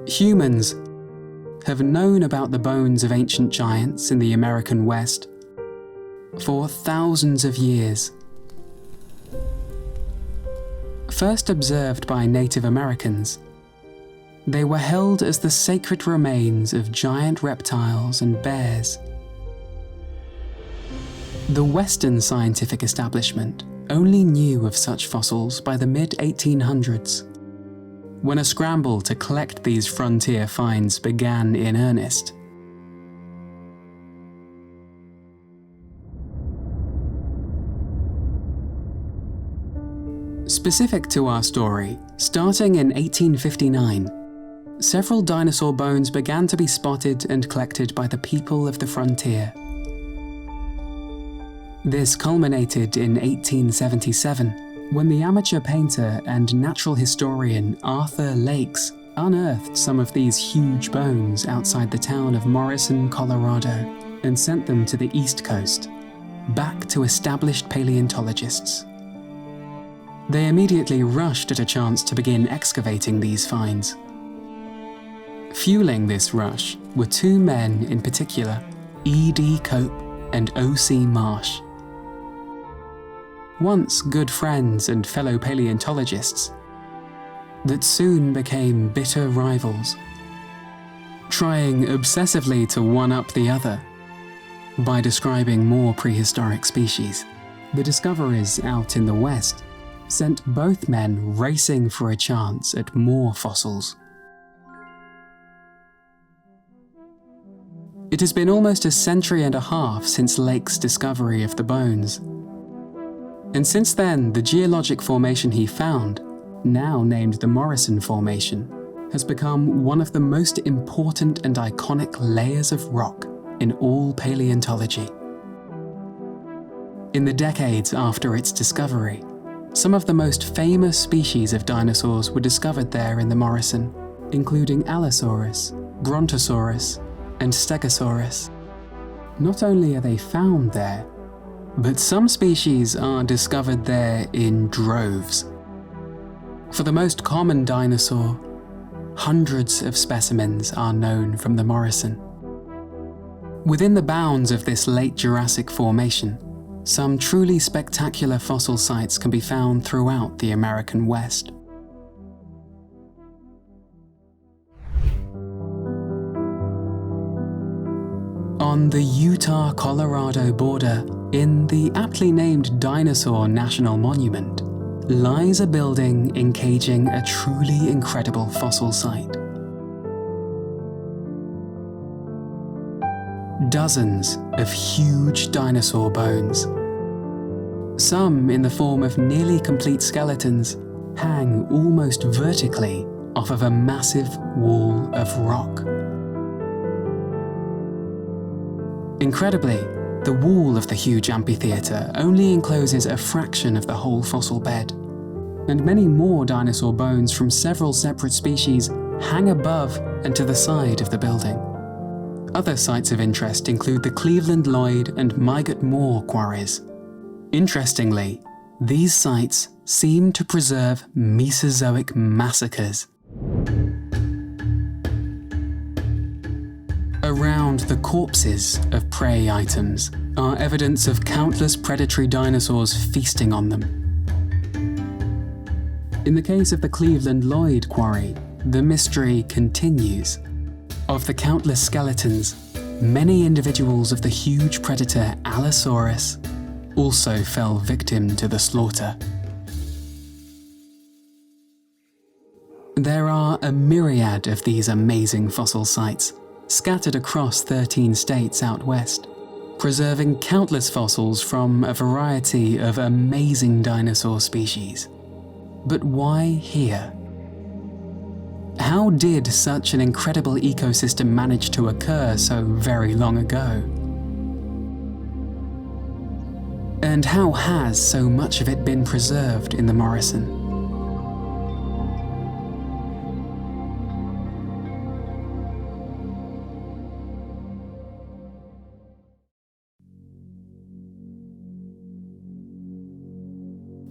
Humans have known about the bones of ancient giants in the American West for thousands of years. First observed by Native Americans, they were held as the sacred remains of giant reptiles and bears. The Western scientific establishment only knew of such fossils by the mid-1800s, when a scramble to collect these frontier finds began in earnest. Specific to our story, starting in 1859, several dinosaur bones began to be spotted and collected by the people of the frontier. This culminated in 1877, when the amateur painter and natural historian Arthur Lakes unearthed some of these huge bones outside the town of Morrison, Colorado, and sent them to the East Coast, back to established paleontologists. They immediately rushed at a chance to begin excavating these finds. Fueling this rush were two men in particular, E.D. Cope and O.C. Marsh. Once good friends and fellow paleontologists, that soon became bitter rivals, trying obsessively to one-up the other by describing more prehistoric species. The discoveries out in the West sent both men racing for a chance at more fossils. It has been almost a century and a half since Lake's discovery of the bones. And since then, the geologic formation he found, now named the Morrison Formation, has become one of the most important and iconic layers of rock in all paleontology. In the decades after its discovery, some of the most famous species of dinosaurs were discovered there in the Morrison, including Allosaurus, Brontosaurus, and Stegosaurus. Not only are they found there, but some species are discovered there in droves. For the most common dinosaur, hundreds of specimens are known from the Morrison. Within the bounds of this late Jurassic formation, some truly spectacular fossil sites can be found throughout the American West. On the Utah-Colorado border, in the aptly named Dinosaur National Monument, lies a building encaging a truly incredible fossil site. Dozens of huge dinosaur bones, some in the form of nearly complete skeletons, hang almost vertically off of a massive wall of rock. Incredibly, the wall of the huge amphitheatre only encloses a fraction of the whole fossil bed, and many more dinosaur bones from several separate species hang above and to the side of the building. Other sites of interest include the Cleveland Lloyd and Mygot Moor quarries. Interestingly, these sites seem to preserve Mesozoic massacres. Around the corpses of prey items are evidence of countless predatory dinosaurs feasting on them. In the case of the Cleveland Lloyd quarry, the mystery continues. Of the countless skeletons, many individuals of the huge predator Allosaurus also fell victim to the slaughter. There are a myriad of these amazing fossil sites, scattered across 13 states out west, preserving countless fossils from a variety of amazing dinosaur species. But why here? How did such an incredible ecosystem manage to occur so very long ago? And how has so much of it been preserved in the Morrison?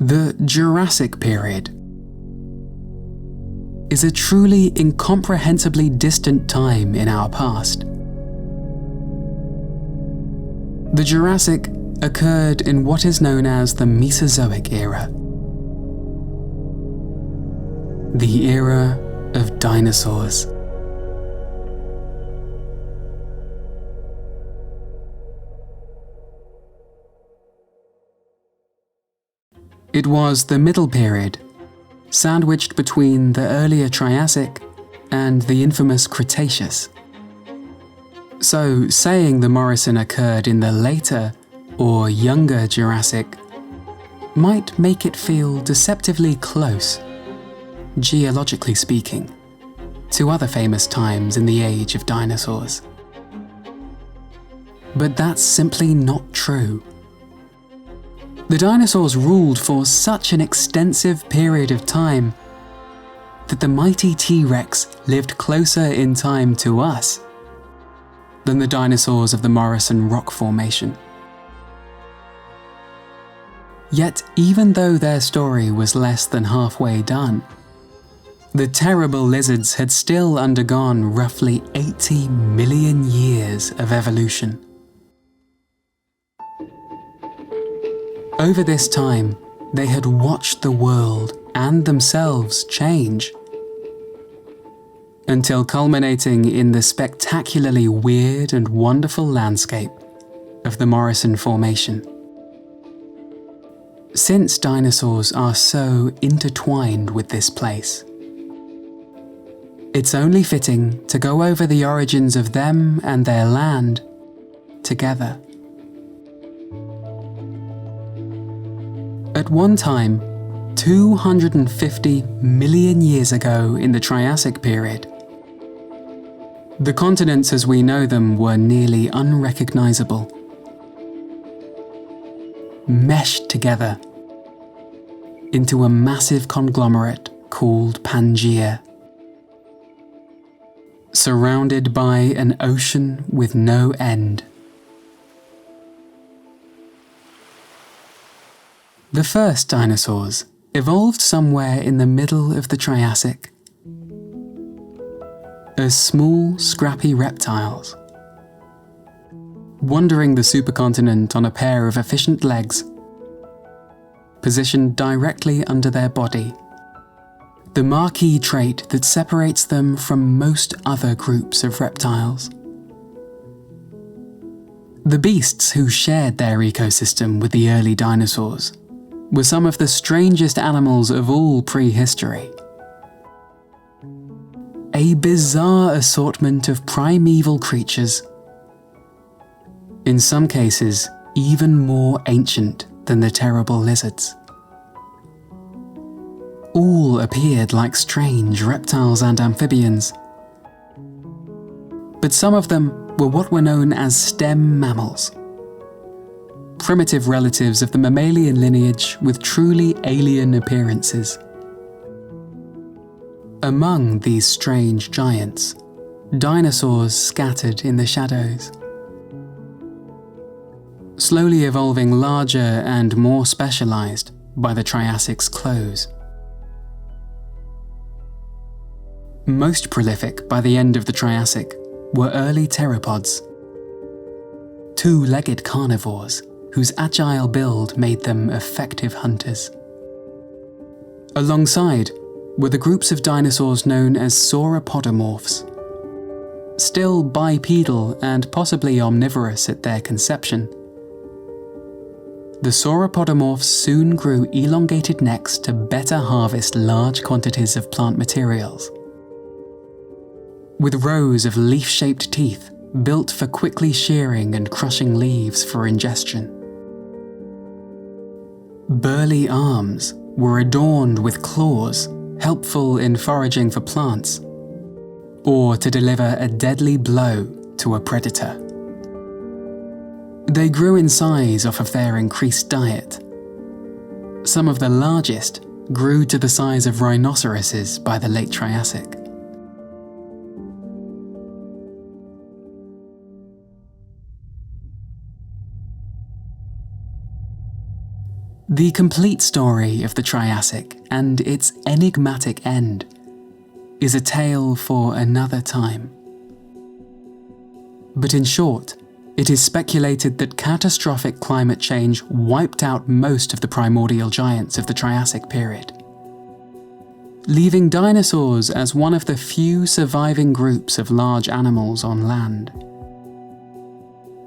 The Jurassic period. is a truly incomprehensibly distant time in our past. The Jurassic occurred in what is known as the Mesozoic era. The era of dinosaurs. It was the middle period, sandwiched between the earlier Triassic and the infamous Cretaceous. So, saying the Morrison occurred in the later or younger Jurassic might make it feel deceptively close, geologically speaking, to other famous times in the age of dinosaurs. But that's simply not true. The dinosaurs ruled for such an extensive period of time that the mighty T-Rex lived closer in time to us than the dinosaurs of the Morrison rock formation. Yet, even though their story was less than halfway done, the terrible lizards had still undergone roughly 80 million years of evolution. Over this time, they had watched the world and themselves change, until culminating in the spectacularly weird and wonderful landscape of the Morrison Formation. Since dinosaurs are so intertwined with this place, it's only fitting to go over the origins of them and their land together. At one time, 250 million years ago in the Triassic period, the continents as we know them were nearly unrecognizable, meshed together into a massive conglomerate called Pangaea, surrounded by an ocean with no end. The first dinosaurs evolved somewhere in the middle of the Triassic, as small, scrappy reptiles, wandering the supercontinent on a pair of efficient legs, positioned directly under their body, the marquee trait that separates them from most other groups of reptiles. The beasts who shared their ecosystem with the early dinosaurs were some of the strangest animals of all prehistory. A bizarre assortment of primeval creatures, in some cases even more ancient than the terrible lizards. All appeared like strange reptiles and amphibians, but some of them were what were known as stem mammals, primitive relatives of the mammalian lineage with truly alien appearances. Among these strange giants, dinosaurs scattered in the shadows, slowly evolving larger and more specialized by the Triassic's close. Most prolific by the end of the Triassic were early pteropods, two-legged carnivores whose agile build made them effective hunters. Alongside were the groups of dinosaurs known as sauropodomorphs, still bipedal and possibly omnivorous at their conception. The sauropodomorphs soon grew elongated necks to better harvest large quantities of plant materials, with rows of leaf-shaped teeth built for quickly shearing and crushing leaves for ingestion. Burly arms were adorned with claws, helpful in foraging for plants, or to deliver a deadly blow to a predator. They grew in size off of their increased diet. Some of the largest grew to the size of rhinoceroses by the late Triassic. The complete story of the Triassic and its enigmatic end is a tale for another time. But in short, it is speculated that catastrophic climate change wiped out most of the primordial giants of the Triassic period, leaving dinosaurs as one of the few surviving groups of large animals on land.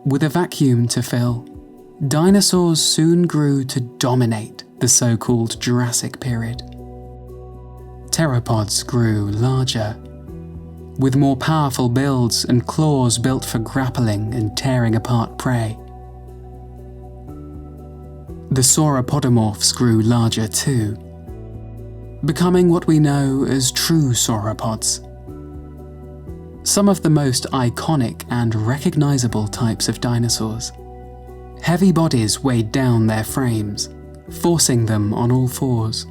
With a vacuum to fill, dinosaurs soon grew to dominate the so-called Jurassic period. Pteropods grew larger, with more powerful builds and claws built for grappling and tearing apart prey. The sauropodomorphs grew larger too, becoming what we know as true sauropods. Some of the most iconic and recognizable types of dinosaurs. Heavy bodies weighed down their frames, forcing them on all fours.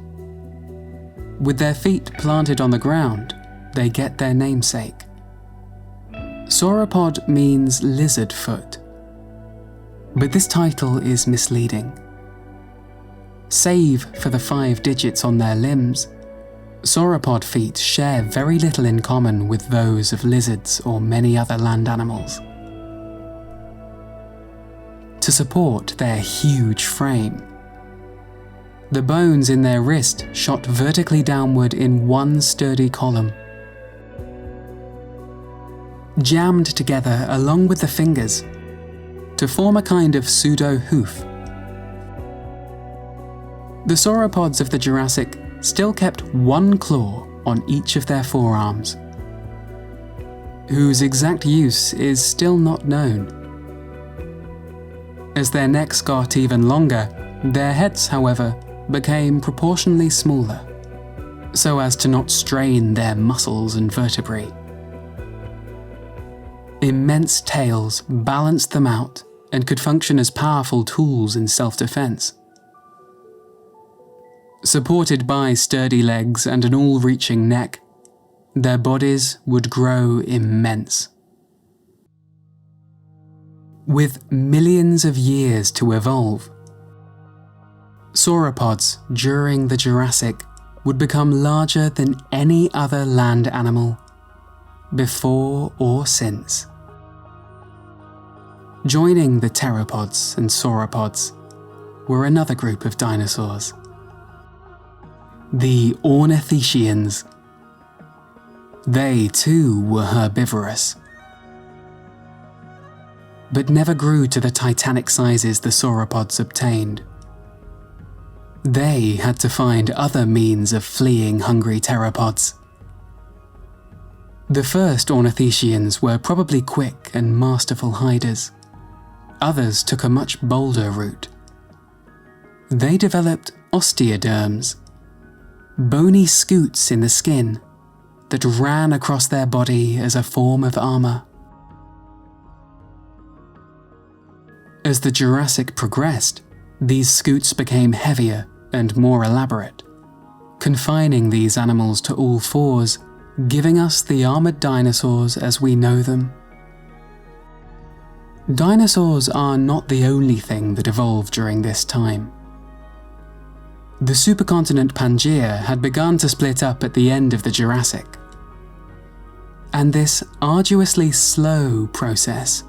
With their feet planted on the ground, they get their namesake. Sauropod means lizard foot, but this title is misleading. Save for the 5 digits on their limbs, sauropod feet share very little in common with those of lizards or many other land animals. To support their huge frame, the bones in their wrist shot vertically downward in one sturdy column. Jammed together along with the fingers to form a kind of pseudo-hoof. The sauropods of the Jurassic still kept one claw on each of their forearms, whose exact use is still not known. As their necks got even longer, their heads, however, became proportionally smaller, so as to not strain their muscles and vertebrae. Immense tails balanced them out and could function as powerful tools in self-defense. Supported by sturdy legs and an all-reaching neck, their bodies would grow immense. With millions of years to evolve, sauropods during the Jurassic would become larger than any other land animal, before or since. Joining the pteropods and sauropods were another group of dinosaurs, the ornithischians. They too were herbivorous, but never grew to the titanic sizes the sauropods obtained. They had to find other means of fleeing hungry pteropods. The first ornithischians were probably quick and masterful hiders. Others took a much bolder route. They developed osteoderms, bony scoots in the skin that ran across their body as a form of armor. As the Jurassic progressed, these scoots became heavier and more elaborate, confining these animals to all fours, giving us the armored dinosaurs as we know them. Dinosaurs are not the only thing that evolved during this time. The supercontinent Pangaea had begun to split up at the end of the Jurassic, and this arduously slow process,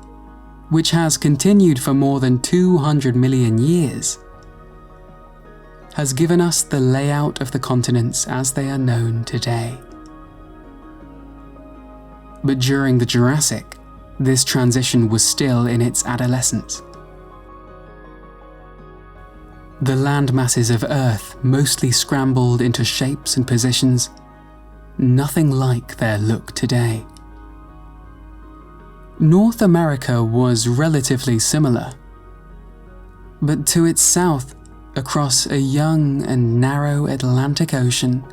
which has continued for more than 200 million years, has given us the layout of the continents as they are known today. But during the Jurassic, this transition was still in its adolescence. The land masses of Earth mostly scrambled into shapes and positions, nothing like their look today. North America was relatively similar, but to its south, across a young and narrow Atlantic Ocean,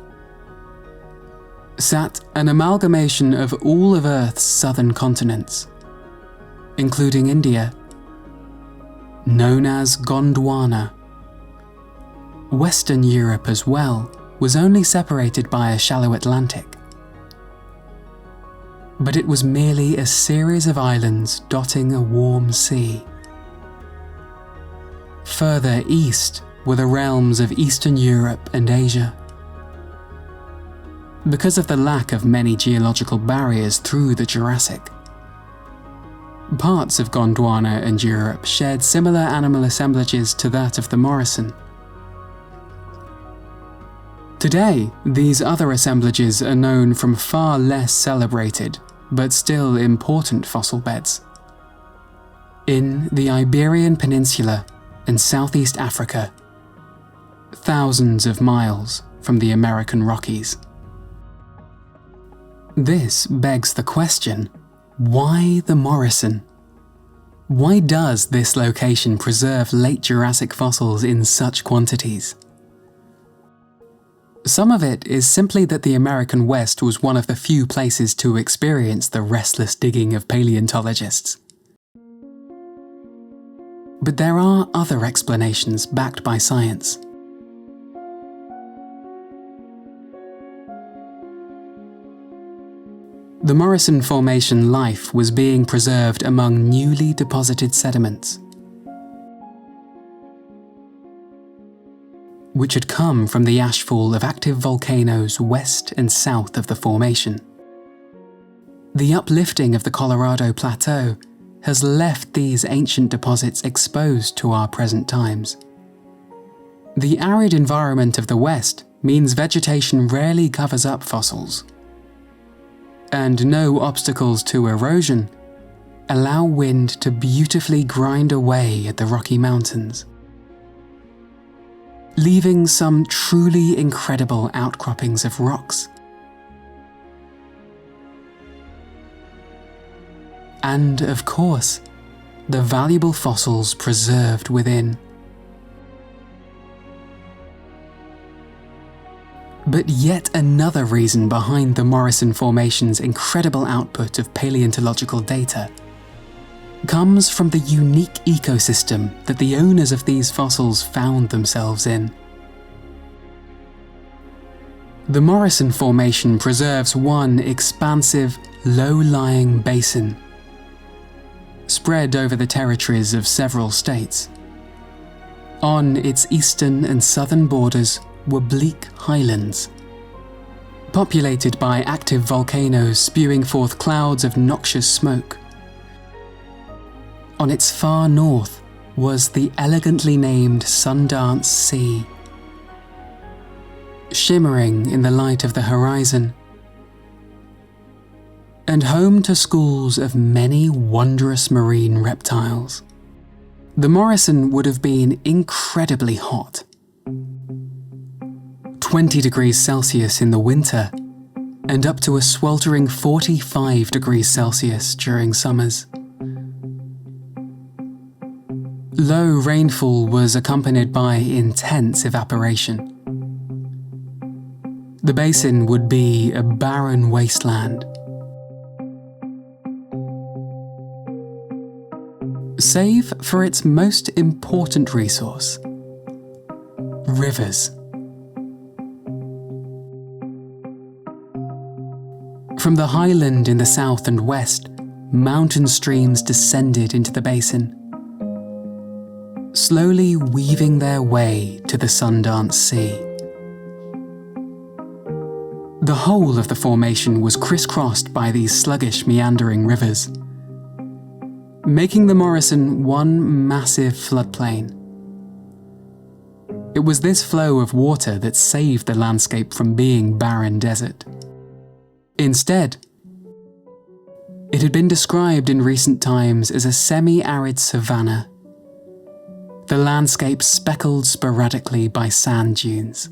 sat an amalgamation of all of Earth's southern continents, including India, known as Gondwana. Western Europe as well was only separated by a shallow Atlantic, but it was merely a series of islands dotting a warm sea. Further east were the realms of Eastern Europe and Asia. because of the lack of many geological barriers through the Jurassic. Parts of Gondwana and Europe shared similar animal assemblages to that of the Morrison. Today, these other assemblages are known from far less celebrated, but still important fossil beds. In the Iberian Peninsula and Southeast Africa, thousands of miles from the American Rockies. This begs the question, why the Morrison? Why does this location preserve late Jurassic fossils in such quantities? Some of it is simply that the American West was one of the few places to experience the restless digging of paleontologists. But there are other explanations backed by science. The Morrison Formation life was being preserved among newly deposited sediments, which had come from the ashfall of active volcanoes west and south of the formation. The uplifting of the Colorado Plateau has left these ancient deposits exposed to our present times. The arid environment of the West means vegetation rarely covers up fossils, and no obstacles to erosion allow wind to beautifully grind away at the Rocky Mountains, leaving some truly incredible outcroppings of rocks. And, of course, the valuable fossils preserved within. But yet another reason behind the Morrison Formation's incredible output of paleontological data comes from the unique ecosystem that the owners of these fossils found themselves in. The Morrison Formation preserves one expansive, low-lying basin, spread over the territories of several states. On its eastern and southern borders were bleak highlands, populated by active volcanoes spewing forth clouds of noxious smoke. On its far north was the elegantly named Sundance Sea, shimmering in the light of the horizon, and home to schools of many wondrous marine reptiles. The Morrison would have been incredibly hot. 20 degrees Celsius in the winter, and up to a sweltering 45 degrees Celsius during summers. Low rainfall was accompanied by intense evaporation. The basin would be a barren wasteland. Save for its most important resource: rivers. From the highland in the south and west, mountain streams descended into the basin, slowly weaving their way to the Sundance Sea. The whole of the formation was crisscrossed by these sluggish, meandering rivers, making the Morrison one massive floodplain. It was this flow of water that saved the landscape from being barren desert. Instead, it had been described in recent times as a semi-arid savanna, the landscape speckled sporadically by sand dunes.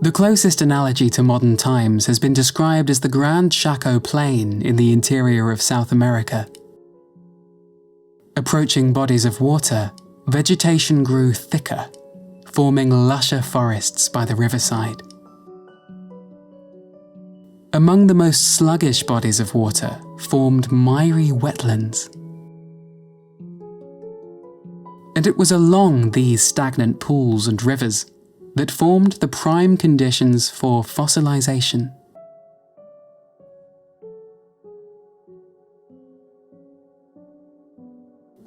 The closest analogy to modern times has been described as the Grand Chaco Plain in the interior of South America. Approaching bodies of water, vegetation grew thicker, forming lusher forests by the riverside. Among the most sluggish bodies of water formed miry wetlands. And it was along these stagnant pools and rivers that formed the prime conditions for fossilization.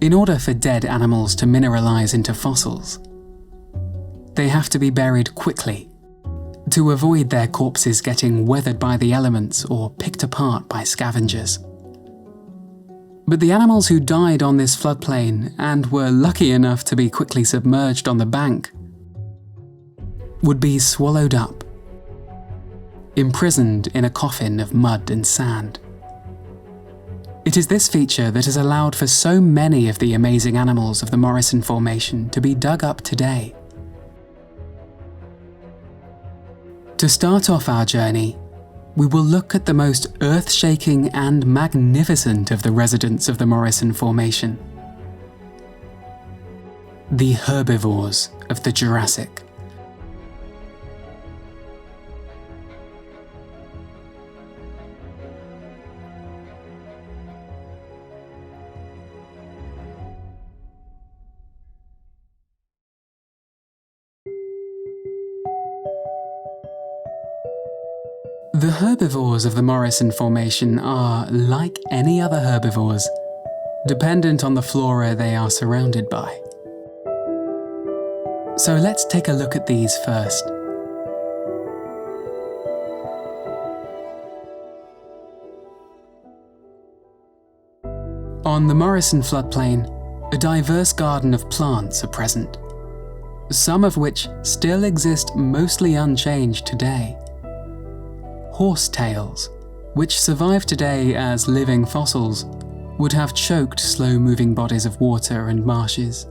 In order for dead animals to mineralize into fossils, they have to be buried quickly, to avoid their corpses getting weathered by the elements or picked apart by scavengers. But the animals who died on this floodplain and were lucky enough to be quickly submerged on the bank would be swallowed up, imprisoned in a coffin of mud and sand. It is this feature that has allowed for so many of the amazing animals of the Morrison Formation to be dug up today. To start off our journey, we will look at the most earth-shaking and magnificent of the residents of the Morrison Formation: the herbivores of the Jurassic. The herbivores of the Morrison Formation are, like any other herbivores, dependent on the flora they are surrounded by. So let's take a look at these first. On the Morrison floodplain, a diverse garden of plants are present, some of which still exist mostly unchanged today. Horsetails, which survive today as living fossils, would have choked slow-moving bodies of water and marshes.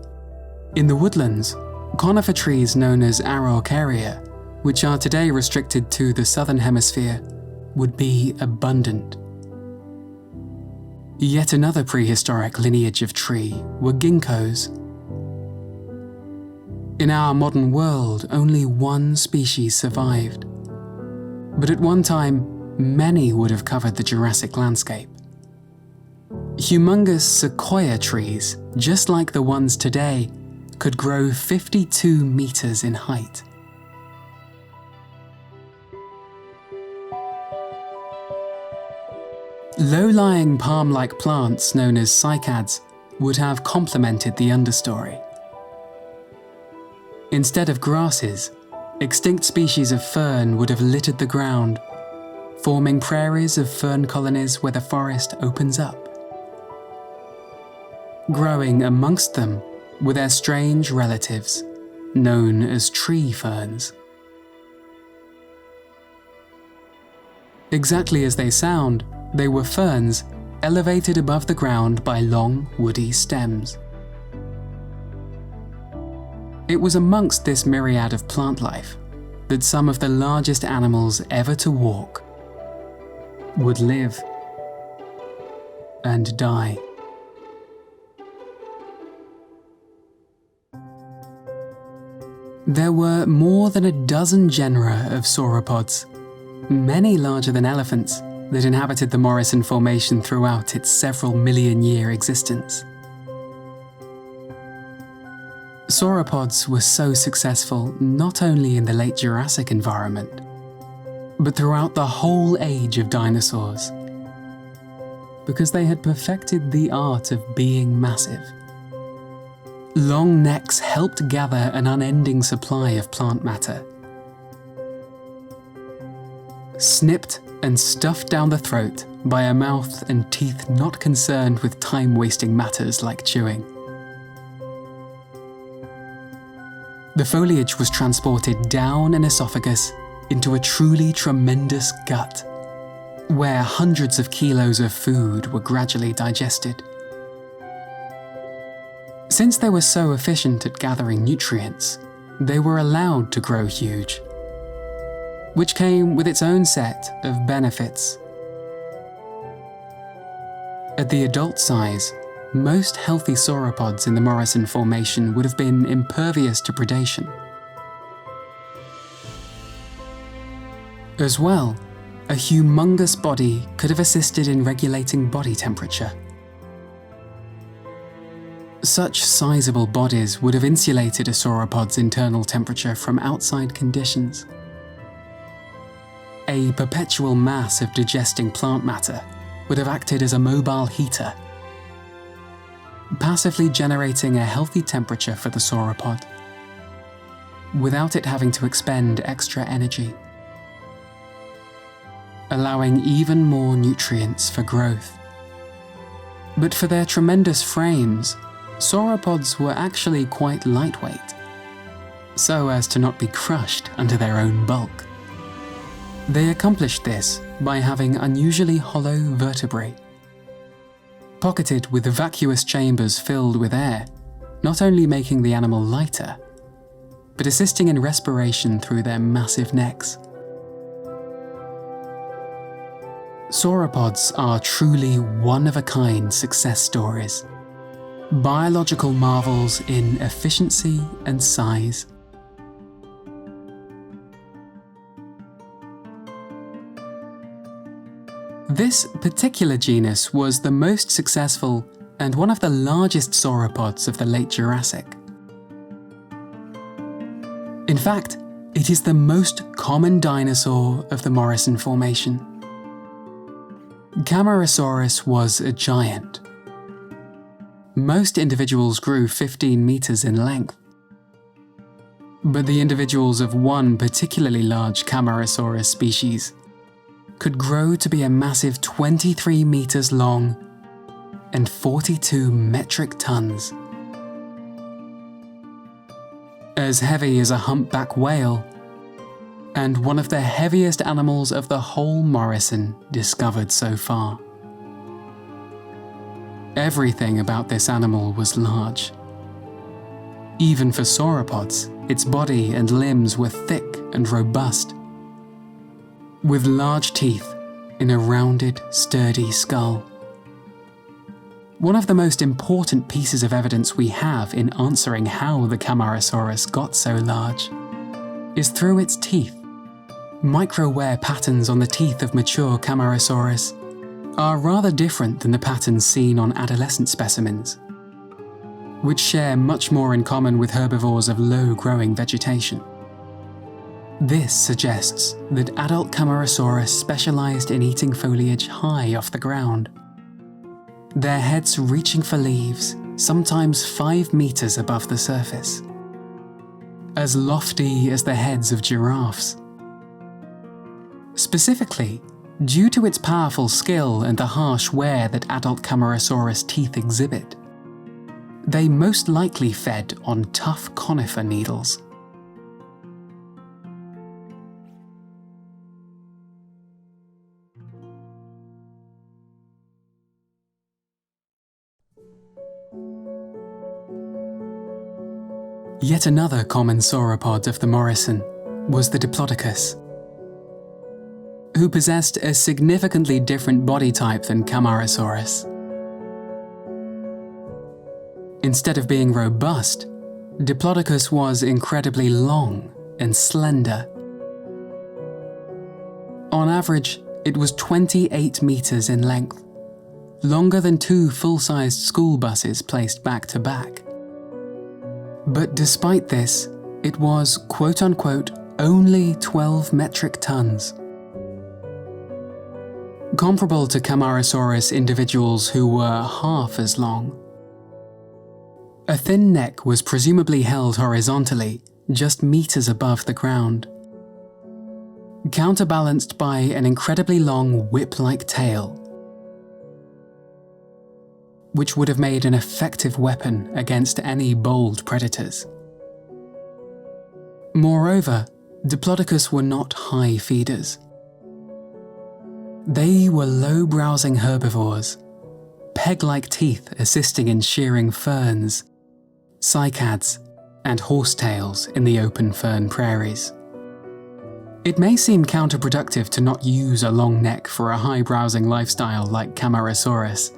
In the woodlands, conifer trees known as Araucaria, which are today restricted to the southern hemisphere, would be abundant. Yet another prehistoric lineage of tree were ginkgos. In our modern world, only one species survived. But at one time, many would have covered the Jurassic landscape. Humongous sequoia trees, just like the ones today, could grow 52 meters in height. Low-lying palm-like plants known as cycads would have complemented the understory. Instead of grasses, extinct species of fern would have littered the ground, forming prairies of fern colonies where the forest opens up. Growing amongst them were their strange relatives, known as tree ferns. Exactly as they sound, they were ferns elevated above the ground by long, woody stems. It was amongst this myriad of plant life that some of the largest animals ever to walk would live and die. There were more than a dozen genera of sauropods, many larger than elephants, that inhabited the Morrison Formation throughout its several million-year existence. Sauropods were so successful not only in the late Jurassic environment, but throughout the whole age of dinosaurs, because they had perfected the art of being massive. Long necks helped gather an unending supply of plant matter. Snipped and stuffed down the throat by a mouth and teeth not concerned with time-wasting matters like chewing. The foliage was transported down an esophagus into a truly tremendous gut, where hundreds of kilos of food were gradually digested. Since they were so efficient at gathering nutrients, they were allowed to grow huge, which came with its own set of benefits. At the adult size, most healthy sauropods in the Morrison Formation would have been impervious to predation. As well, a humongous body could have assisted in regulating body temperature. Such sizable bodies would have insulated a sauropod's internal temperature from outside conditions. A perpetual mass of digesting plant matter would have acted as a mobile heater, passively generating a healthy temperature for the sauropod, without it having to expend extra energy. allowing even more nutrients for growth. But for their tremendous frames, sauropods were actually quite lightweight, so as to not be crushed under their own bulk. They accomplished this by having unusually hollow vertebrae, pocketed with vacuous chambers filled with air, not only making the animal lighter, but assisting in respiration through their massive necks. Sauropods are truly one-of-a-kind success stories, biological marvels in efficiency and size. This particular genus was the most successful and one of the largest sauropods of the late Jurassic. In fact, it is the most common dinosaur of the Morrison formation. Camarasaurus was a giant. Most individuals grew 15 meters in length. But the individuals of one particularly large Camarasaurus species could grow to be a massive 23 meters long and 42 metric tons. As heavy as a humpback whale, and one of the heaviest animals of the whole Morrison discovered so far. Everything about this animal was large. Even for sauropods, its body and limbs were thick and robust, with large teeth in a rounded, sturdy skull. One of the most important pieces of evidence we have in answering how the Camarasaurus got so large is through its teeth. Micro-wear patterns on the teeth of mature Camarasaurus are rather different than the patterns seen on adolescent specimens, which share much more in common with herbivores of low-growing vegetation. This suggests that adult Camarasaurus specialized in eating foliage high off the ground, their heads reaching for leaves, sometimes 5 meters above the surface, as lofty as the heads of giraffes. Specifically, due to its powerful skill and the harsh wear that adult Camarasaurus teeth exhibit, they most likely fed on tough conifer needles. Yet another common sauropod of the Morrison was the Diplodocus, who possessed a significantly different body type than Camarasaurus. Instead of being robust, Diplodocus was incredibly long and slender. On average, it was 28 meters in length, longer than 2 full-sized school buses placed back to back. But despite this, it was quote-unquote only 12 metric tons. Comparable to Camarasaurus individuals who were half as long. A thin neck was presumably held horizontally, just meters above the ground, counterbalanced by an incredibly long whip-like tail, which would have made an effective weapon against any bold predators. Moreover, Diplodocus were not high feeders. They were low-browsing herbivores, peg-like teeth assisting in shearing ferns, cycads, and horsetails in the open fern prairies. It may seem counterproductive to not use a long neck for a high-browsing lifestyle like Camarasaurus,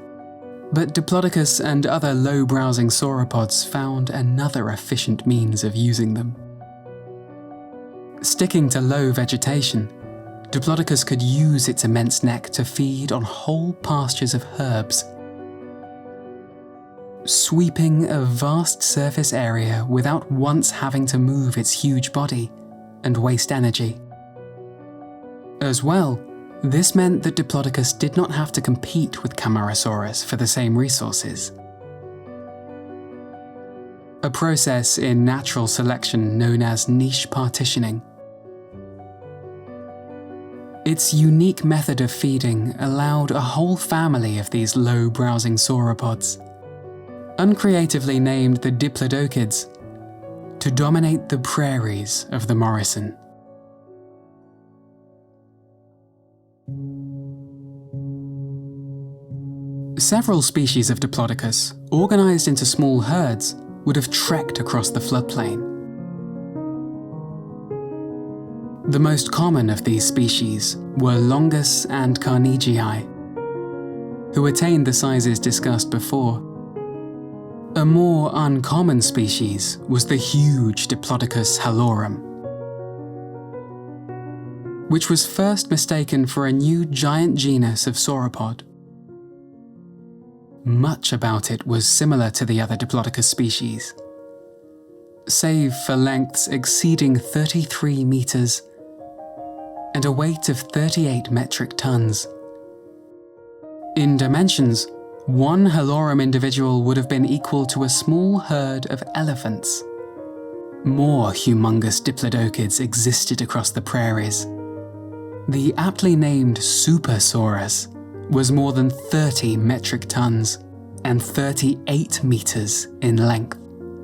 but Diplodocus and other low-browsing sauropods found another efficient means of using them. Sticking to low vegetation, Diplodocus could use its immense neck to feed on whole pastures of herbs, sweeping a vast surface area without once having to move its huge body and waste energy. As well, this meant that Diplodocus did not have to compete with Camarasaurus for the same resources. A process in natural selection known as niche partitioning. Its unique method of feeding allowed a whole family of these low-browsing sauropods, uncreatively named the Diplodocids, to dominate the prairies of the Morrison. Several species of Diplodocus, organized into small herds, would have trekked across the floodplain. The most common of these species were Longus and Carnegii, who attained the sizes discussed before. A more uncommon species was the huge Diplodocus hallorum, which was first mistaken for a new giant genus of sauropod. Much about it was similar to the other Diplodocus species, save for lengths exceeding 33 meters and a weight of 38 metric tons. In dimensions, one hallorum individual would have been equal to a small herd of elephants. More humongous Diplodocids existed across the prairies. The aptly named Supersaurus was more than 30 metric tons and 38 meters in length.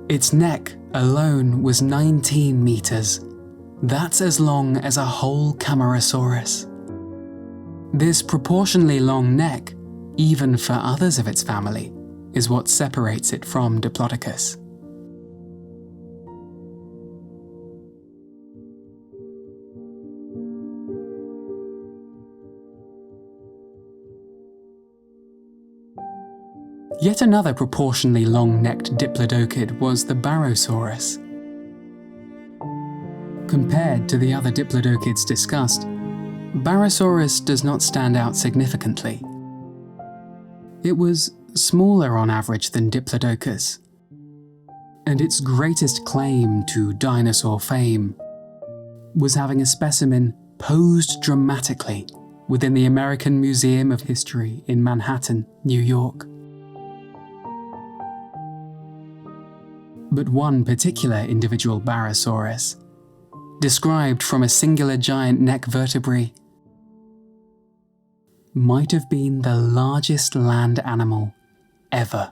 Its neck alone was 19 meters. That's as long as a whole Camarasaurus. This proportionally long neck, even for others of its family, is what separates it from Diplodocus. Yet another proportionally long-necked diplodocid was the Barosaurus. Compared to the other diplodocids discussed, Barosaurus does not stand out significantly. It was smaller on average than Diplodocus, and its greatest claim to dinosaur fame was having a specimen posed dramatically within the American Museum of History in Manhattan, New York. But one particular individual Barosaurus, described from a singular giant neck vertebrae, might have been the largest land animal ever.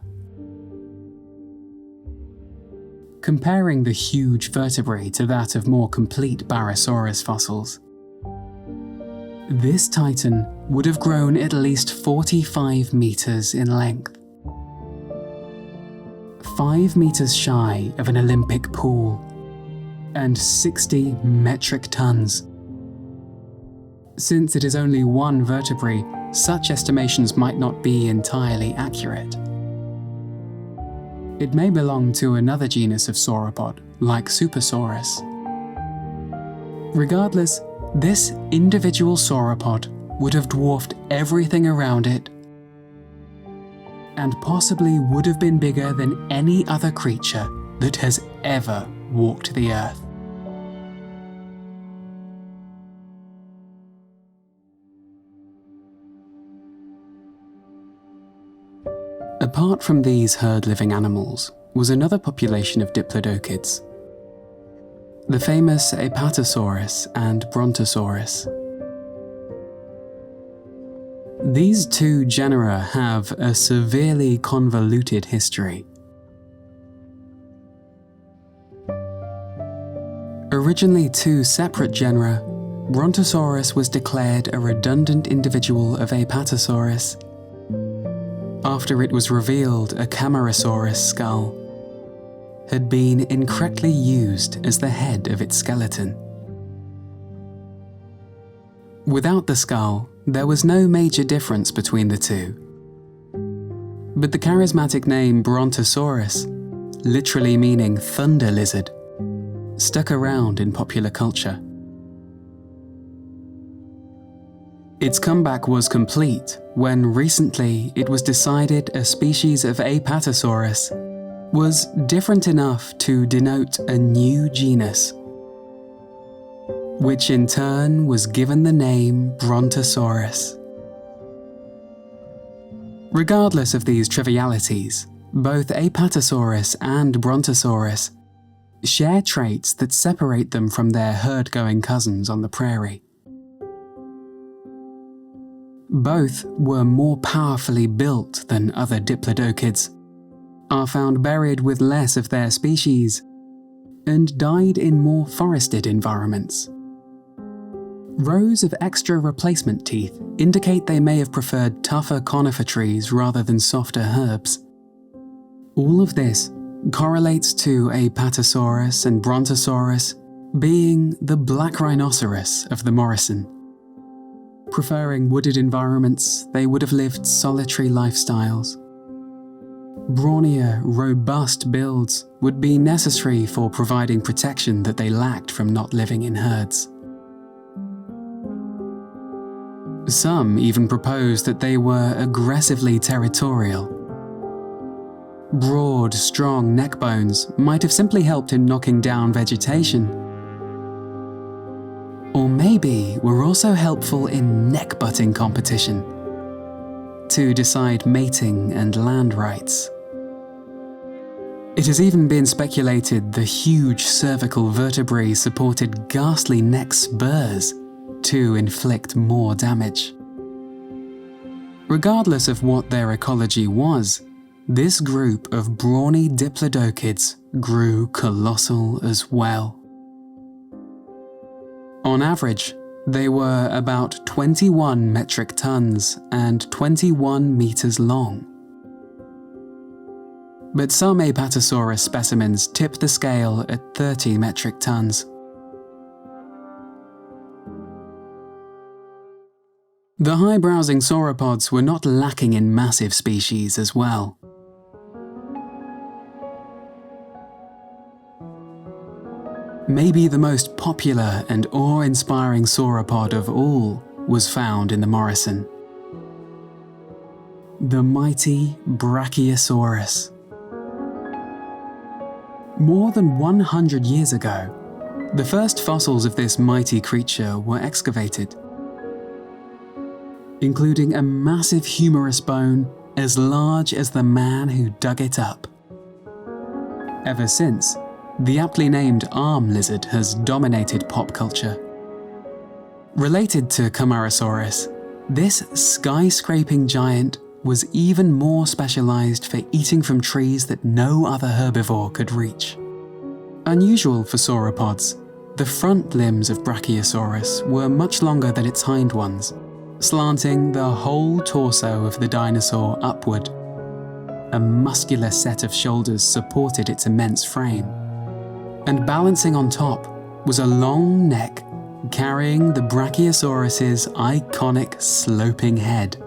Comparing the huge vertebrae to that of more complete Barosaurus fossils, this titan would have grown at least 45 meters in length, 5 meters shy of an Olympic pool, and 60 metric tons. Since it is only one vertebrae, such estimations might not be entirely accurate. It may belong to another genus of sauropod, like Supersaurus. Regardless, this individual sauropod would have dwarfed everything around it, and possibly would have been bigger than any other creature that has ever walked the earth. Apart from these herd-living animals was another population of diplodocids, the famous Apatosaurus and Brontosaurus. These two genera have a severely convoluted history. Originally two separate genera, Brontosaurus was declared a redundant individual of Apatosaurus after it was revealed a Camarasaurus skull had been incorrectly used as the head of its skeleton. Without the skull, there was no major difference between the two. But the charismatic name Brontosaurus, literally meaning thunder lizard, stuck around in popular culture. Its comeback was complete when recently it was decided a species of Apatosaurus was different enough to denote a new genus, which in turn was given the name Brontosaurus. Regardless of these trivialities, both Apatosaurus and Brontosaurus share traits that separate them from their herd-going cousins on the prairie. both were more powerfully built than other diplodocids, are found buried with less of their species, and died in more forested environments. Rows of extra replacement teeth indicate they may have preferred tougher conifer trees rather than softer herbs. All of this correlates to Apatosaurus and Brontosaurus being the black rhinoceros of the Morrison. Preferring wooded environments, they would have lived solitary lifestyles. Brawnier, robust builds would be necessary for providing protection that they lacked from not living in herds. Some even propose that they were aggressively territorial. Broad, strong neck bones might have simply helped in knocking down vegetation. Or maybe were also helpful in neck-butting competition to decide mating and land rights. It has even been speculated the huge cervical vertebrae supported ghastly neck spurs to inflict more damage. Regardless of what their ecology was, this group of brawny diplodocids grew colossal as well. On average, they were about 21 metric tons and 21 meters long. But some Apatosaurus specimens tip the scale at 30 metric tons. The high-browsing sauropods were not lacking in massive species as well. Maybe the most popular and awe-inspiring sauropod of all was found in the Morrison. The mighty Brachiosaurus. More than 100 years ago, the first fossils of this mighty creature were excavated, including a massive humerus bone as large as the man who dug it up. Ever since, the aptly named arm lizard has dominated pop culture. Related to Camarasaurus, this skyscraping giant was even more specialized for eating from trees that no other herbivore could reach. Unusual for sauropods, the front limbs of Brachiosaurus were much longer than its hind ones, slanting the whole torso of the dinosaur upward. A muscular set of shoulders supported its immense frame, and balancing on top was a long neck carrying the Brachiosaurus's iconic sloping head.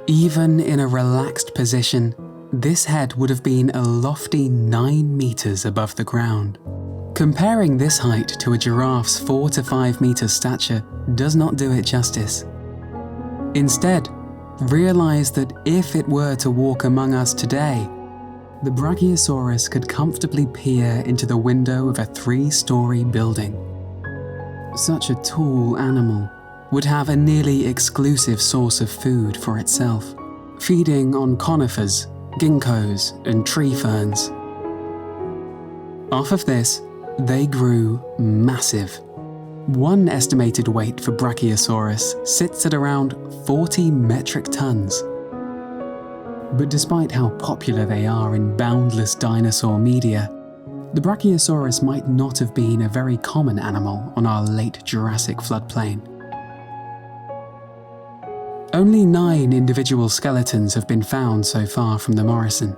Even in a relaxed position, this head would have been a lofty 9 meters above the ground. Comparing this height to a giraffe's 4 to 5 meters stature does not do it justice. Instead, realize that if it were to walk among us today, the Brachiosaurus could comfortably peer into the window of a 3-story building. Such a tall animal would have a nearly exclusive source of food for itself, feeding on conifers, ginkgos, and tree ferns. Off of this, they grew massive. One estimated weight for Brachiosaurus sits at around 40 metric tons. But despite how popular they are in boundless dinosaur media, the Brachiosaurus might not have been a very common animal on our late Jurassic floodplain. Only 9 individual skeletons have been found so far from the Morrison,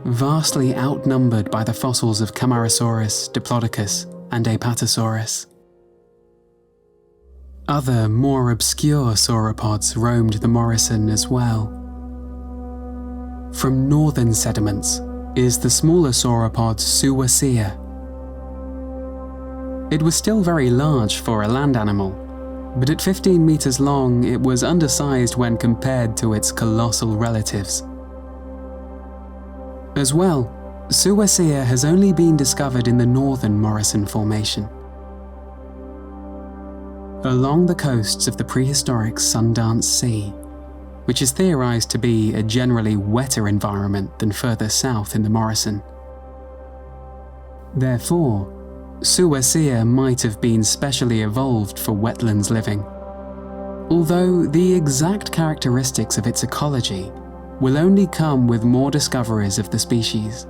vastly outnumbered by the fossils of Camarasaurus, Diplodocus, and Apatosaurus. Other, more obscure sauropods roamed the Morrison as well. From northern sediments is the smaller sauropod Suassia. It was still very large for a land animal, but at 15 meters long it was undersized when compared to its colossal relatives. As well, Suassia has only been discovered in the northern Morrison Formation. Along the coasts of the prehistoric Sundance Sea, which is theorized to be a generally wetter environment than further south in the Morrison. Therefore, Suassia might have been specially evolved for wetlands living, although the exact characteristics of its ecology will only come with more discoveries of the species.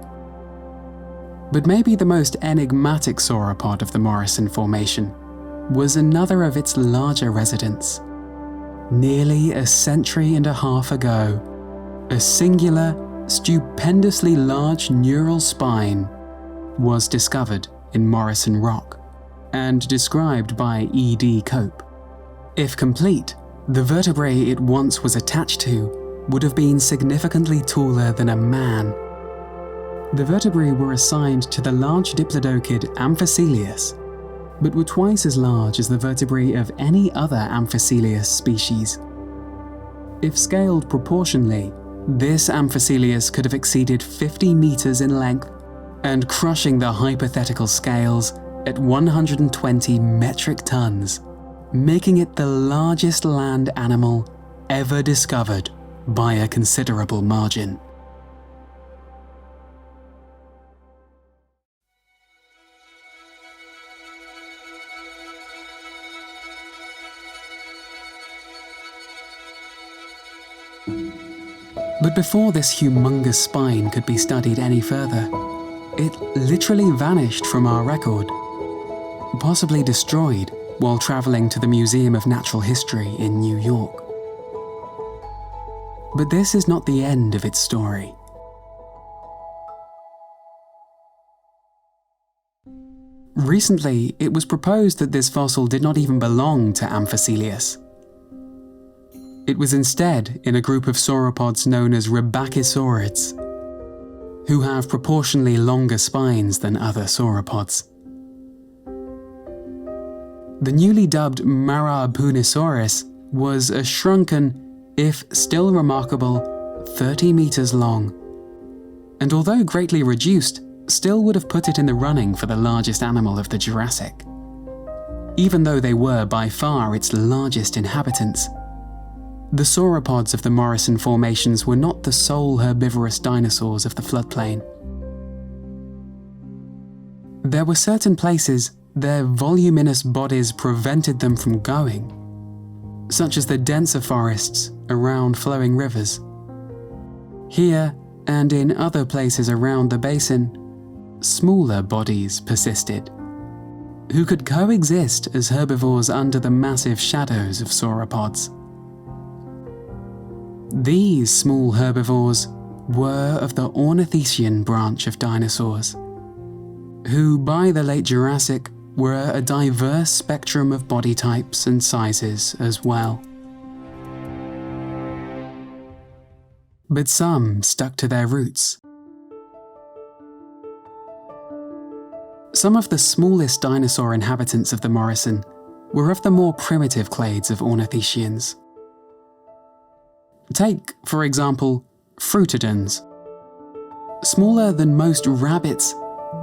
But maybe the most enigmatic sauropod of the Morrison Formation was another of its larger residents. Nearly a century and a half ago, a singular, stupendously large neural spine was discovered in Morrison Rock and described by E.D. Cope. If complete, the vertebrae it once was attached to would have been significantly taller than a man. The vertebrae were assigned to the large diplodocid Amphicoelius, but were twice as large as the vertebrae of any other Amphicoelius species. If scaled proportionally, this Amphicoelius could have exceeded 50 meters in length and crushing the hypothetical scales at 120 metric tons, making it the largest land animal ever discovered by a considerable margin. But before this humongous spine could be studied any further, it literally vanished from our record, possibly destroyed while traveling to the Museum of Natural History in New York. But this is not the end of its story. Recently, it was proposed that this fossil did not even belong to Amphicoelius. It was instead in a group of sauropods known as Rhybachisaurids, who have proportionally longer spines than other sauropods. The newly dubbed Marabunisaurus was a shrunken, if still remarkable, 30 meters long, and although greatly reduced, still would have put it in the running for the largest animal of the Jurassic. Even though they were by far its largest inhabitants, the sauropods of the Morrison formations were not the sole herbivorous dinosaurs of the floodplain. There were certain places their voluminous bodies prevented them from going, such as the denser forests around flowing rivers. Here, and in other places around the basin, smaller bodies persisted, who could coexist as herbivores under the massive shadows of sauropods. These small herbivores were of the Ornithischian branch of dinosaurs, who by the late Jurassic were a diverse spectrum of body types and sizes as well. But some stuck to their roots. Some of the smallest dinosaur inhabitants of the Morrison were of the more primitive clades of Ornithischians. Take, for example, Fruitodons. Smaller than most rabbits,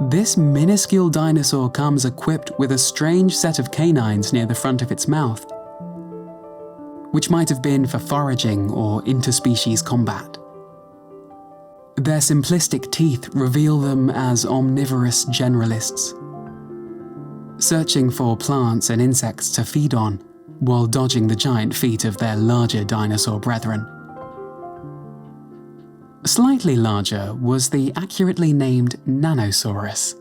this minuscule dinosaur comes equipped with a strange set of canines near the front of its mouth, which might have been for foraging or interspecies combat. Their simplistic teeth reveal them as omnivorous generalists, searching for plants and insects to feed on while dodging the giant feet of their larger dinosaur brethren. Slightly larger was the accurately named Nanosaurus.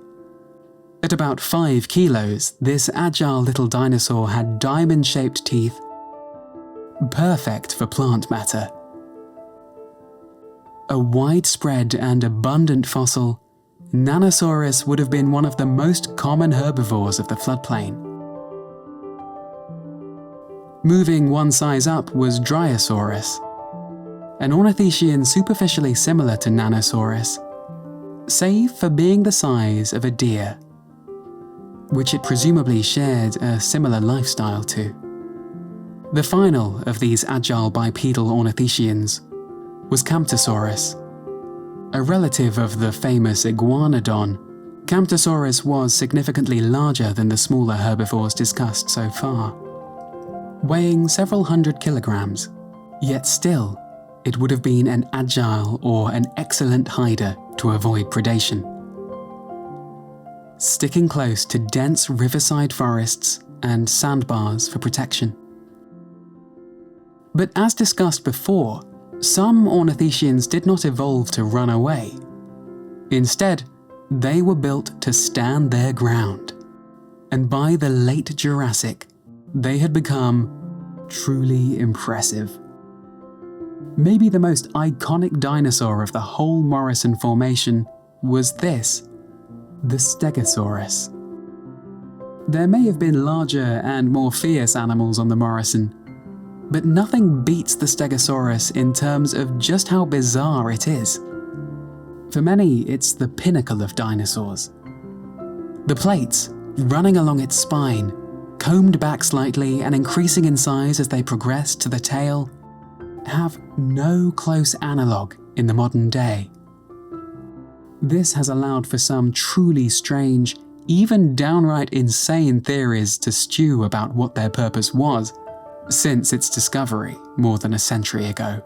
At about 5 kilos, this agile little dinosaur had diamond-shaped teeth, perfect for plant matter. A widespread and abundant fossil, Nanosaurus would have been one of the most common herbivores of the floodplain. Moving one size up was Dryosaurus, an Ornithischian superficially similar to Nanosaurus, save for being the size of a deer, which it presumably shared a similar lifestyle to. The final of these agile bipedal Ornithischians was Camptosaurus. A relative of the famous Iguanodon, Camptosaurus was significantly larger than the smaller herbivores discussed so far, weighing several hundred kilograms, yet still, it would have been an agile or an excellent hider to avoid predation. Sticking close to dense riverside forests and sandbars for protection. But as discussed before, some ornithischians did not evolve to run away. Instead, they were built to stand their ground. And by the late Jurassic, they had become truly impressive. Maybe the most iconic dinosaur of the whole Morrison formation was this, the Stegosaurus. There may have been larger and more fierce animals on the Morrison, but nothing beats the Stegosaurus in terms of just how bizarre it is. For many, it's the pinnacle of dinosaurs. The plates, running along its spine, combed back slightly and increasing in size as they progress to the tail, have no close analogue in the modern day. This has allowed for some truly strange, even downright insane theories to stew about what their purpose was since its discovery more than a century ago.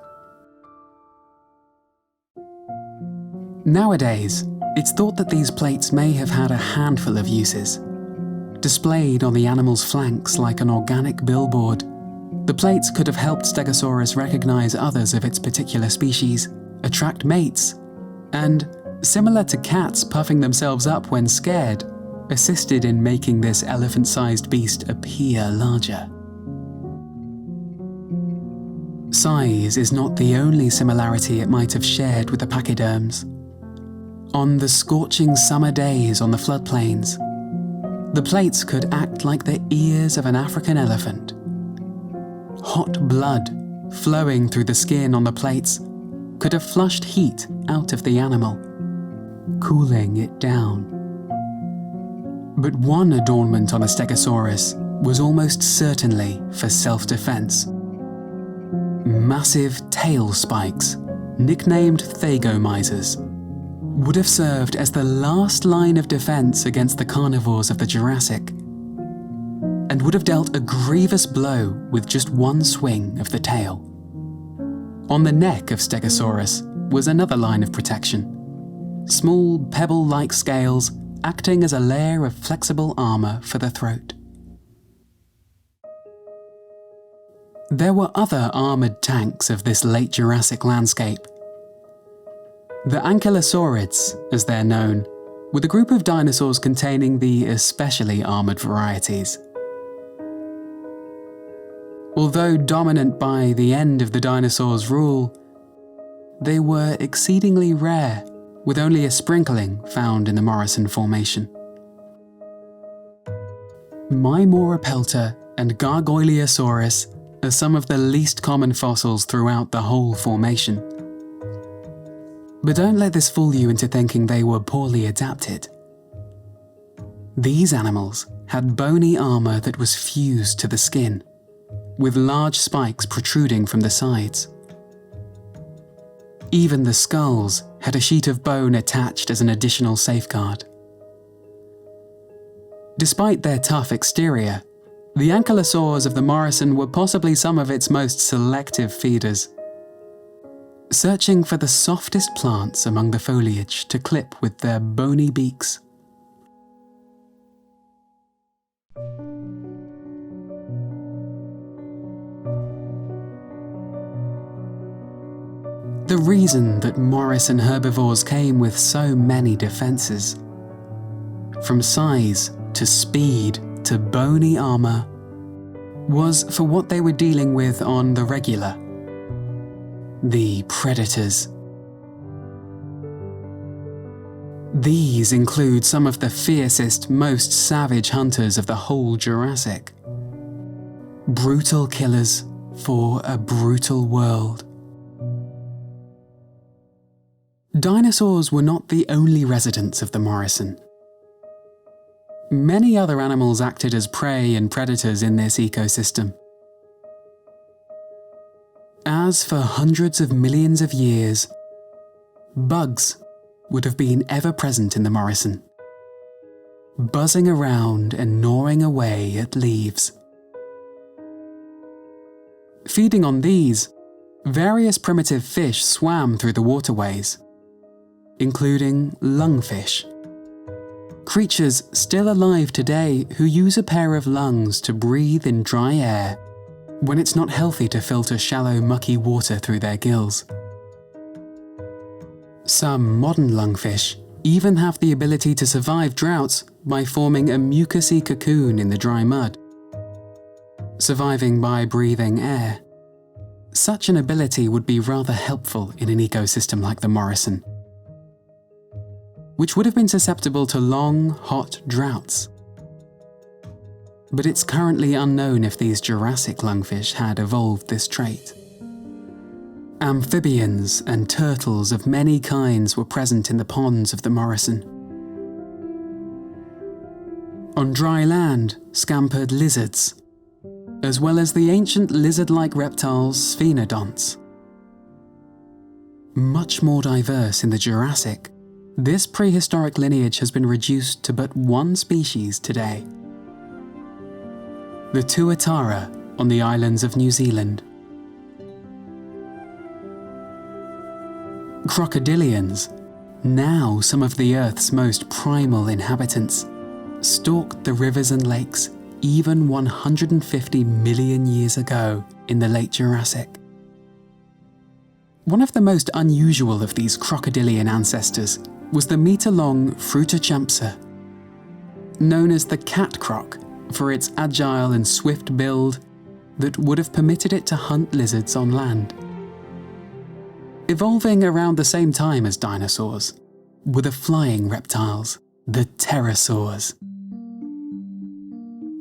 Nowadays, it's thought that these plates may have had a handful of uses. Displayed on the animal's flanks like an organic billboard, the plates could have helped Stegosaurus recognize others of its particular species, attract mates, and, similar to cats puffing themselves up when scared, assisted in making this elephant-sized beast appear larger. Size is not the only similarity it might have shared with the pachyderms. On the scorching summer days on the floodplains, the plates could act like the ears of an African elephant. Hot blood, flowing through the skin on the plates, could have flushed heat out of the animal, cooling it down. But one adornment on a Stegosaurus was almost certainly for self-defense. Massive tail spikes, nicknamed thagomizers, would have served as the last line of defense against the carnivores of the Jurassic, and would have dealt a grievous blow with just one swing of the tail. On the neck of Stegosaurus was another line of protection, small pebble-like scales acting as a layer of flexible armor for the throat. There were other armored tanks of this late Jurassic landscape. The Ankylosaurids, as they're known, were the group of dinosaurs containing the especially armored varieties. Although dominant by the end of the dinosaurs' rule, they were exceedingly rare, with only a sprinkling found in the Morrison formation. Maimaurapelta and Gargoyleosaurus are some of the least common fossils throughout the whole formation. But don't let this fool you into thinking they were poorly adapted. These animals had bony armor that was fused to the skin, with large spikes protruding from the sides. Even the skulls had a sheet of bone attached as an additional safeguard. Despite their tough exterior, the ankylosaurs of the Morrison were possibly some of its most selective feeders, searching for the softest plants among the foliage to clip with their bony beaks. The reason that Morrison herbivores came with so many defenses, from size to speed to bony armor, was for what they were dealing with on the regular. The predators. These include some of the fiercest, most savage hunters of the whole Jurassic. Brutal killers for a brutal world. Dinosaurs were not the only residents of the Morrison. Many other animals acted as prey and predators in this ecosystem. As for hundreds of millions of years, bugs would have been ever present in the Morrison, buzzing around and gnawing away at leaves. Feeding on these, various primitive fish swam through the waterways, including lungfish, creatures still alive today who use a pair of lungs to breathe in dry air when it's not healthy to filter shallow, mucky water through their gills. Some modern lungfish even have the ability to survive droughts by forming a mucousy cocoon in the dry mud, surviving by breathing air. Such an ability would be rather helpful in an ecosystem like the Morrison, which would have been susceptible to long, hot droughts. But it's currently unknown if these Jurassic lungfish had evolved this trait. Amphibians and turtles of many kinds were present in the ponds of the Morrison. On dry land scampered lizards, as well as the ancient lizard-like reptiles sphenodonts. Much more diverse in the Jurassic, this prehistoric lineage has been reduced to but one species today. The tuatara on the islands of New Zealand. Crocodilians, now some of the Earth's most primal inhabitants, stalked the rivers and lakes even 150 million years ago in the late Jurassic. One of the most unusual of these crocodilian ancestors was the meter-long Fruitachampsa, known as the cat croc for its agile and swift build that would have permitted it to hunt lizards on land. Evolving around the same time as dinosaurs were the flying reptiles, the pterosaurs.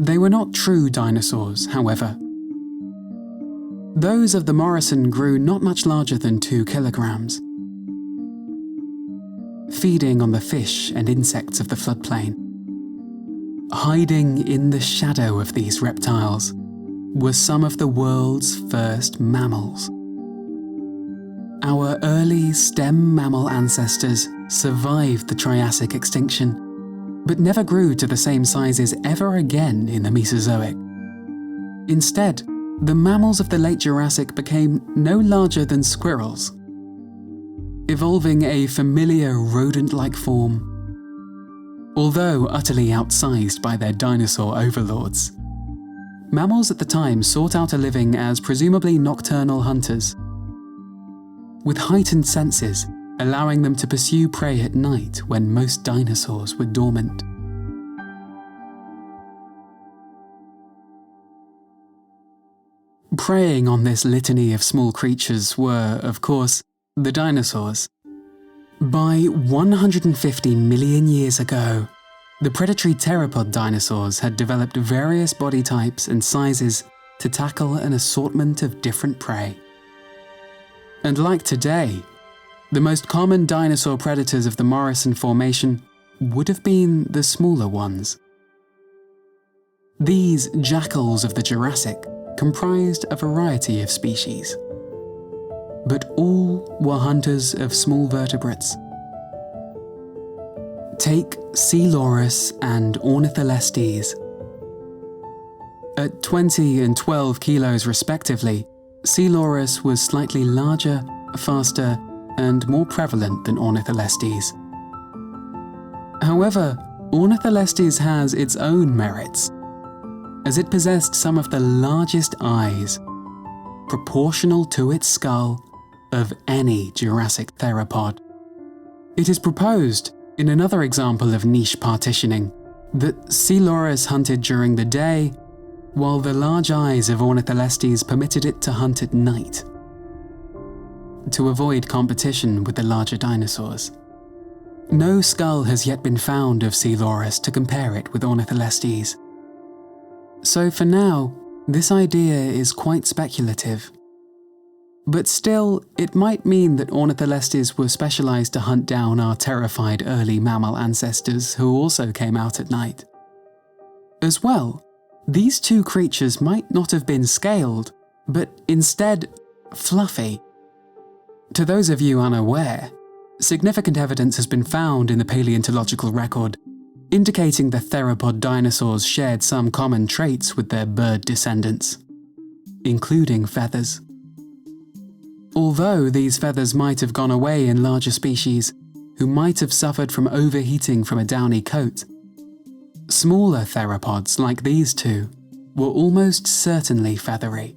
They were not true dinosaurs, however. Those of the Morrison grew not much larger than 2 kilograms. Feeding on the fish and insects of the floodplain, hiding in the shadow of these reptiles were some of the world's first mammals. Our early stem mammal ancestors survived the Triassic extinction, but never grew to the same sizes ever again in the Mesozoic. Instead, the mammals of the late Jurassic became no larger than squirrels, evolving a familiar rodent-like form. Although utterly outsized by their dinosaur overlords, mammals at the time sought out a living as presumably nocturnal hunters, with heightened senses allowing them to pursue prey at night when most dinosaurs were dormant. Preying on this litany of small creatures were, of course, the dinosaurs. By 150 million years ago, the predatory theropod dinosaurs had developed various body types and sizes to tackle an assortment of different prey. And like today, the most common dinosaur predators of the Morrison Formation would have been the smaller ones. These jackals of the Jurassic comprised a variety of species, but all were hunters of small vertebrates. Take Coelurus and Ornitholestes. At 20 and 12 kilos respectively, Coelurus was slightly larger, faster, and more prevalent than Ornitholestes. However, Ornitholestes has its own merits, as it possessed some of the largest eyes, proportional to its skull, of any Jurassic theropod. It is proposed, in another example of niche partitioning, that Coelurus hunted during the day, while the large eyes of Ornitholestes permitted it to hunt at night, to avoid competition with the larger dinosaurs. No skull has yet been found of Coelurus to compare it with Ornitholestes. So for now, this idea is quite speculative. But still, it might mean that Ornitholestes were specialized to hunt down our terrified early mammal ancestors who also came out at night. As well, these two creatures might not have been scaled, but instead fluffy. To those of you unaware, significant evidence has been found in the paleontological record indicating the theropod dinosaurs shared some common traits with their bird descendants, including feathers. Although these feathers might have gone away in larger species, who might have suffered from overheating from a downy coat, smaller theropods like these two were almost certainly feathery.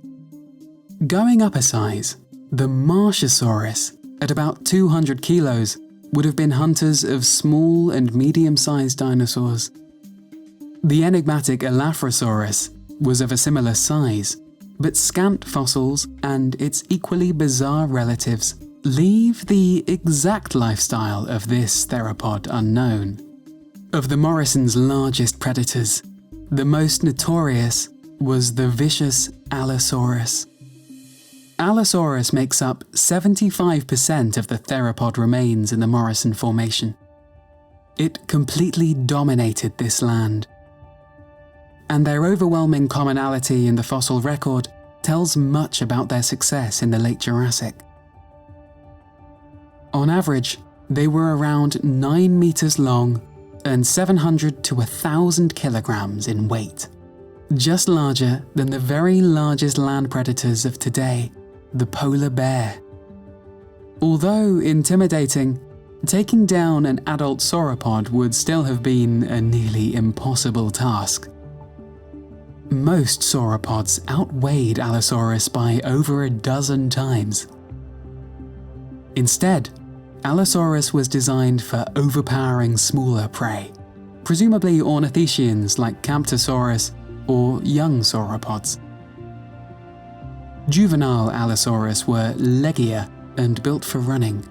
Going up a size, the Martisaurus, at about 200 kilos, would have been hunters of small and medium-sized dinosaurs. The enigmatic Elaphrosaurus was of a similar size, but scant fossils and its equally bizarre relatives leave the exact lifestyle of this theropod unknown. Of the Morrison's largest predators, the most notorious was the vicious Allosaurus. Allosaurus makes up 75% of the theropod remains in the Morrison Formation. It completely dominated this land. And their overwhelming commonality in the fossil record tells much about their success in the late Jurassic. On average, they were around 9 meters long and 700 to 1,000 kilograms in weight, just larger than the very largest land predators of today, the polar bear. Although intimidating, taking down an adult sauropod would still have been a nearly impossible task. Most sauropods outweighed Allosaurus by over a dozen times. Instead, Allosaurus was designed for overpowering smaller prey, presumably ornithischians like Camptosaurus or young sauropods. Juvenile Allosaurus were leggier and built for running,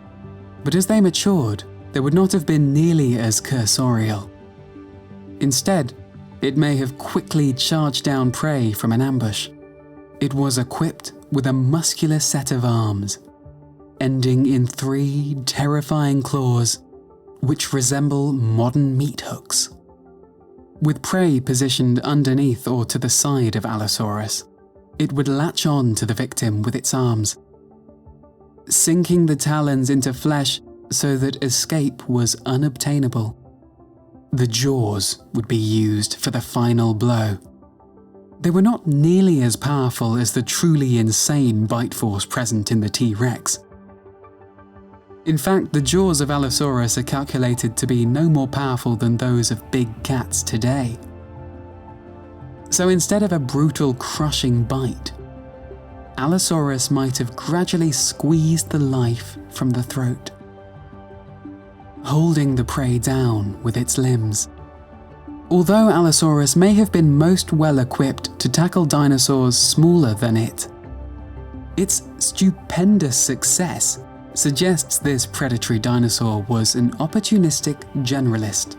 but as they matured, they would not have been nearly as cursorial. Instead, it may have quickly charged down prey from an ambush. It was equipped with a muscular set of arms, ending in 3 terrifying claws, which resemble modern meat hooks. With prey positioned underneath or to the side of Allosaurus, it would latch on to the victim with its arms, sinking the talons into flesh so that escape was unobtainable. The jaws would be used for the final blow. They were not nearly as powerful as the truly insane bite force present in the T-Rex. In fact, the jaws of Allosaurus are calculated to be no more powerful than those of big cats today. So instead of a brutal, crushing bite, Allosaurus might have gradually squeezed the life from the throat, holding the prey down with its limbs. Although Allosaurus may have been most well equipped to tackle dinosaurs smaller than it, its stupendous success suggests this predatory dinosaur was an opportunistic generalist,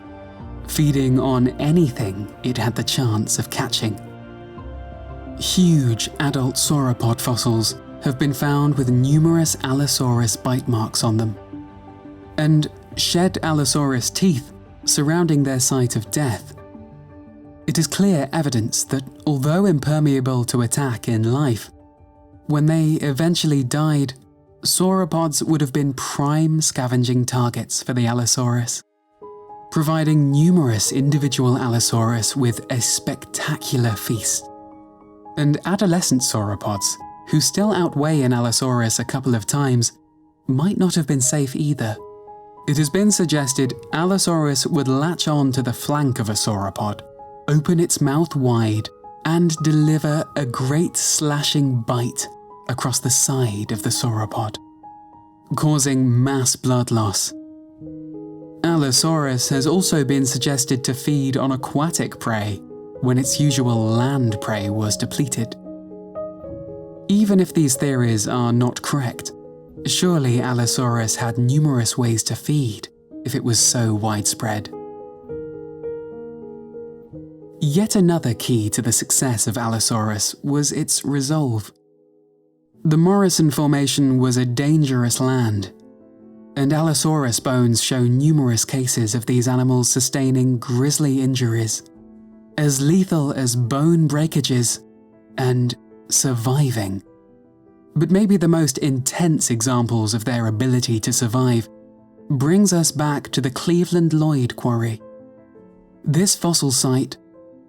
feeding on anything it had the chance of catching. Huge adult sauropod fossils have been found with numerous Allosaurus bite marks on them, and shed Allosaurus teeth surrounding their site of death. It is clear evidence that, although impermeable to attack in life, when they eventually died, sauropods would have been prime scavenging targets for the Allosaurus, providing numerous individual Allosaurus with a spectacular feast. And adolescent sauropods, who still outweigh an Allosaurus a couple of times, might not have been safe either. It has been suggested Allosaurus would latch on to the flank of a sauropod, open its mouth wide, and deliver a great slashing bite across the side of the sauropod, causing mass blood loss. Allosaurus has also been suggested to feed on aquatic prey when its usual land prey was depleted. Even if these theories are not correct, surely Allosaurus had numerous ways to feed if it was so widespread. Yet another key to the success of Allosaurus was its resolve. The Morrison Formation was a dangerous land, and Allosaurus bones show numerous cases of these animals sustaining grisly injuries, as lethal as bone breakages, and surviving. But maybe the most intense examples of their ability to survive brings us back to the Cleveland Lloyd Quarry. This fossil site,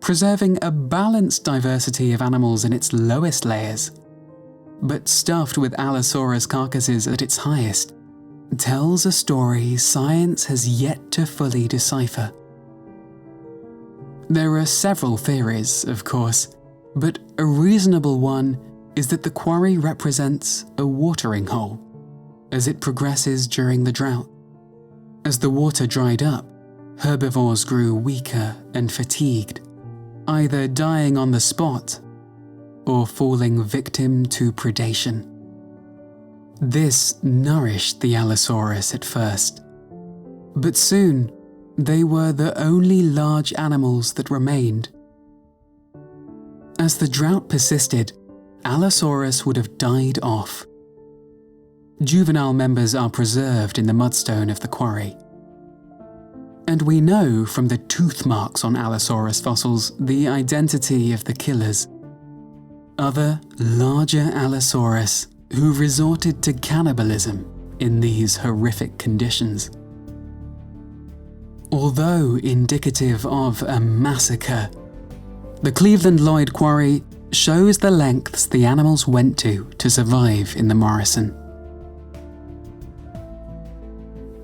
preserving a balanced diversity of animals in its lowest layers, but stuffed with Allosaurus carcasses at its highest, tells a story science has yet to fully decipher. There are several theories, of course, but a reasonable one is that the quarry represents a watering hole as it progresses during the drought. As the water dried up, herbivores grew weaker and fatigued, either dying on the spot or falling victim to predation. This nourished the Allosaurus at first, but soon they were the only large animals that remained. As the drought persisted, Allosaurus would have died off. Juvenile members are preserved in the mudstone of the quarry. And we know from the tooth marks on Allosaurus fossils the identity of the killers. Other, larger Allosaurus who resorted to cannibalism in these horrific conditions. Although indicative of a massacre, the Cleveland Lloyd Quarry shows the lengths the animals went to survive in the Morrison.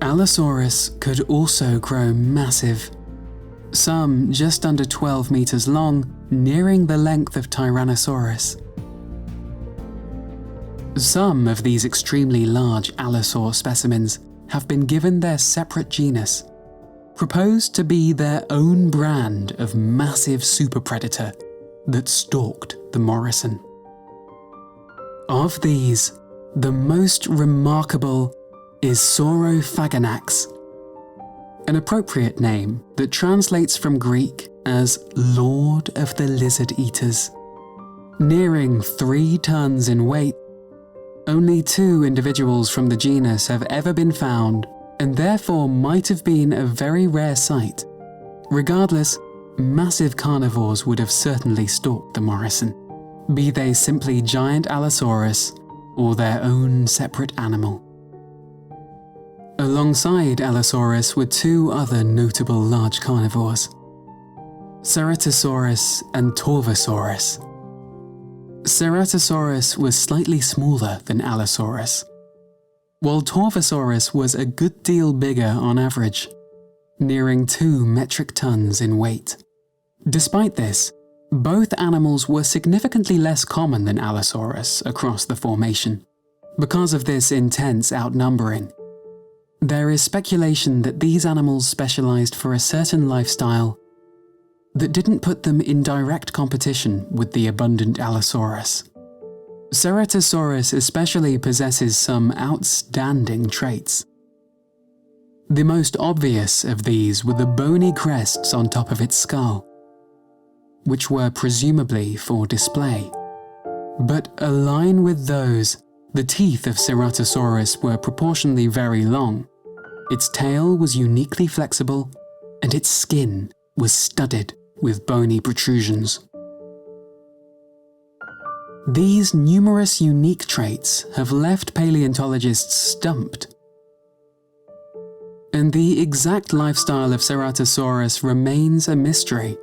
Allosaurus could also grow massive, some just under 12 meters long, nearing the length of Tyrannosaurus. Some of these extremely large allosaur specimens have been given their separate genus, proposed to be their own brand of massive superpredator that stalked the Morrison. Of these, the most remarkable is Saurophaganax, an appropriate name that translates from Greek as Lord of the Lizard Eaters. Nearing 3 tons in weight, only 2 individuals from the genus have ever been found, and therefore might have been a very rare sight. Regardless, massive carnivores would have certainly stalked the Morrison, be they simply giant Allosaurus or their own separate animal. Alongside Allosaurus were 2 other notable large carnivores, Ceratosaurus and Torvosaurus. Ceratosaurus was slightly smaller than Allosaurus, while Torvosaurus was a good deal bigger on average, nearing 2 metric tons in weight. Despite this, both animals were significantly less common than Allosaurus across the formation. Because of this intense outnumbering, there is speculation that these animals specialized for a certain lifestyle that didn't put them in direct competition with the abundant Allosaurus. Ceratosaurus especially possesses some outstanding traits. The most obvious of these were the bony crests on top of its skull, which were presumably for display. But align with those, the teeth of Ceratosaurus were proportionally very long, its tail was uniquely flexible, and its skin was studded with bony protrusions. These numerous unique traits have left paleontologists stumped. And the exact lifestyle of Ceratosaurus remains a mystery.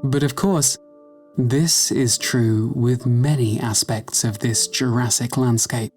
But of course, this is true with many aspects of this Jurassic landscape.